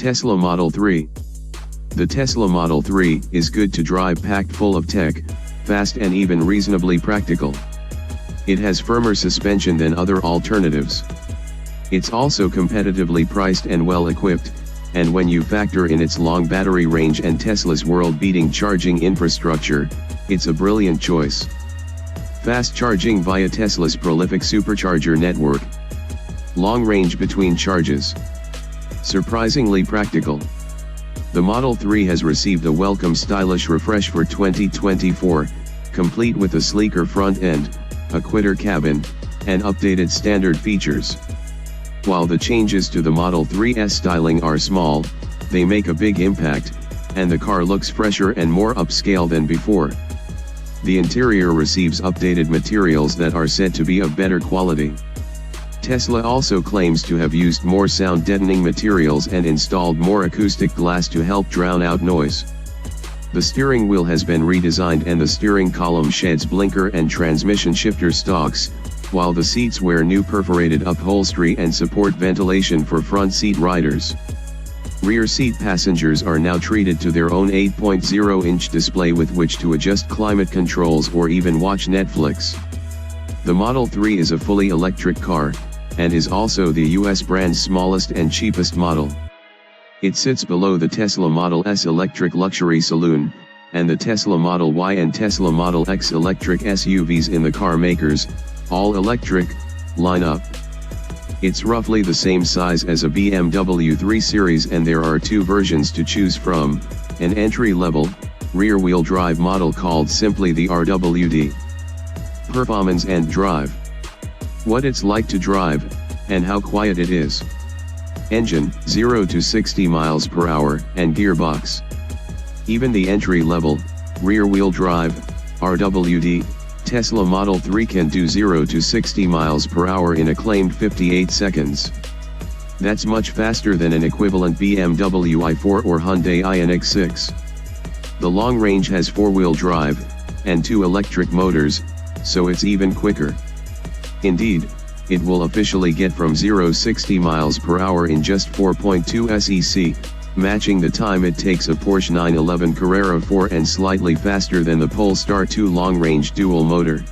Tesla Model 3. The Tesla Model 3 is good to drive, packed full of tech, fast and even reasonably practical. It has firmer suspension than other alternatives. It's also competitively priced and well equipped, and when you factor in its long battery range and Tesla's world-beating charging infrastructure, it's a brilliant choice. Fast charging via Tesla's prolific supercharger network. Long range between charges. Surprisingly practical. The Model 3 has received a welcome stylish refresh for 2024, complete with a sleeker front end, a quitter cabin, and updated standard features. While the changes to the Model 3's styling are small, they make a big impact, and the car looks fresher and more upscale than before. The interior receives updated materials that are said to be of better quality. Tesla also claims to have used more sound-deadening materials and installed more acoustic glass to help drown out noise. The steering wheel has been redesigned and the steering column sheds blinker and transmission shifter stalks, while the seats wear new perforated upholstery and support ventilation for front seat riders. Rear seat passengers are now treated to their own 8.0-inch display with which to adjust climate controls or even watch Netflix. The Model 3 is a fully electric car, and is also the US brand's smallest and cheapest model. It sits below the Tesla Model S electric luxury saloon, and the Tesla Model Y and Tesla Model X electric SUVs in the car makers' all-electric lineup. It's roughly the same size as a BMW 3 Series, and there are two versions to choose from, an entry-level, rear-wheel drive model called simply the RWD. Performance and drive. What it's like to drive, and how quiet it is. Engine, 0 to 60 miles per hour, and gearbox. Even the entry-level, rear-wheel drive, RWD, Tesla Model 3 can do 0 to 60 miles per hour in a claimed 58 seconds. That's much faster than an equivalent BMW i4 or Hyundai Ioniq 6. The long range has four-wheel drive, and two electric motors, so it's even quicker. Indeed, it will officially get from 0 to 60 miles per hour in just 4.2 sec, matching the time it takes a Porsche 911 Carrera 4 and slightly faster than the Polestar 2 long-range dual-motor.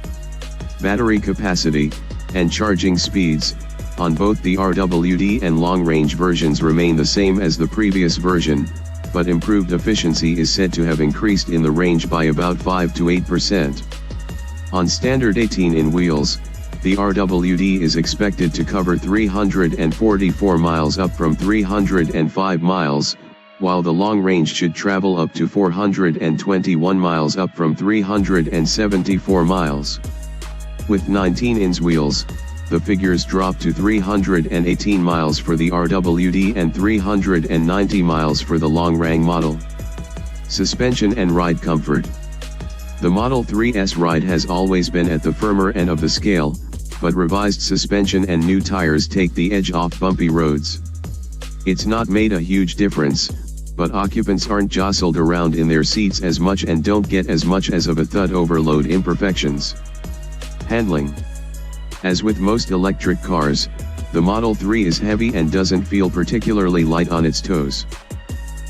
Battery capacity, and charging speeds, on both the RWD and long-range versions remain the same as the previous version, but improved efficiency is said to have increased in the range by about 5 to 8%. On standard 18-in wheels, the RWD is expected to cover 344 miles up from 305 miles, while the long range should travel up to 421 miles up from 374 miles. With 19-inch wheels, the figures drop to 318 miles for the RWD and 390 miles for the long-range model. Suspension and ride comfort. The Model 3's ride has always been at the firmer end of the scale, but revised suspension and new tires take the edge off bumpy roads. It's not made a huge difference, but occupants aren't jostled around in their seats as much and don't get as much as of a thud overload imperfections. Handling. As with most electric cars, the Model 3 is heavy and doesn't feel particularly light on its toes.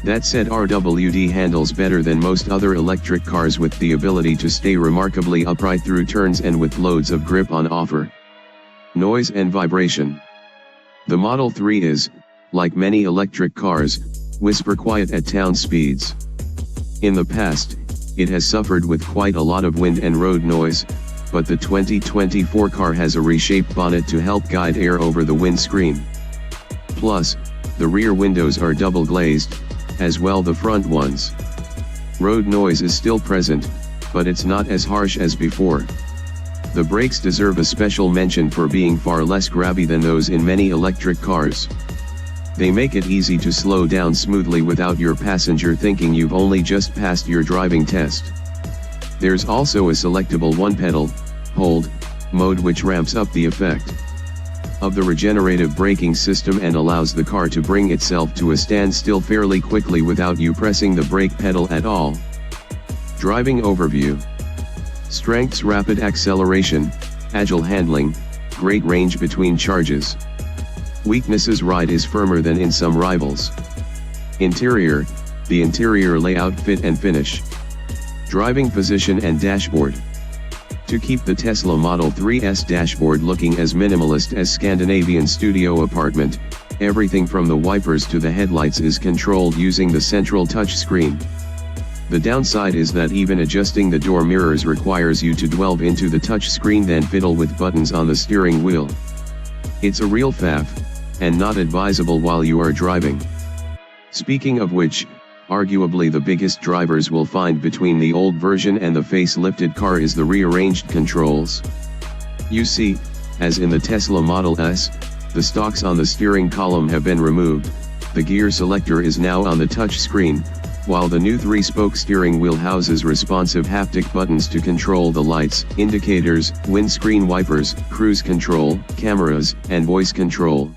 That said, RWD handles better than most other electric cars with the ability to stay remarkably upright through turns and with loads of grip on offer. Noise and vibration. The Model 3 is, like many electric cars, whisper quiet at town speeds. In the past, it has suffered with quite a lot of wind and road noise, but the 2024 car has a reshaped bonnet to help guide air over the windscreen. Plus, the rear windows are double glazed, as well the front ones. Road noise is still present, but it's not as harsh as before. The brakes deserve a special mention for being far less grabby than those in many electric cars. They make it easy to slow down smoothly without your passenger thinking you've only just passed your driving test. There's also a selectable one-pedal, hold, mode which ramps up the effect of the regenerative braking system and allows the car to bring itself to a standstill fairly quickly without you pressing the brake pedal at all. Driving overview. Strengths: rapid acceleration, agile handling, great range between charges. Weaknesses: ride is firmer than in some rivals. Interior, the interior layout, fit and finish. Driving position and dashboard. To keep the Tesla Model 3's dashboard looking as minimalist as Scandinavian studio apartment, everything from the wipers to the headlights is controlled using the central touch screen. The downside is that even adjusting the door mirrors requires you to delve into the touch screen, then fiddle with buttons on the steering wheel. It's a real faff, and not advisable while you are driving. Speaking of which, arguably the biggest drivers will find between the old version and the facelifted car is the rearranged controls. You see, as in the Tesla Model S, the stalks on the steering column have been removed, the gear selector is now on the touch screen, while the new 3-spoke steering wheel houses responsive haptic buttons to control the lights, indicators, windscreen wipers, cruise control, cameras, and voice control.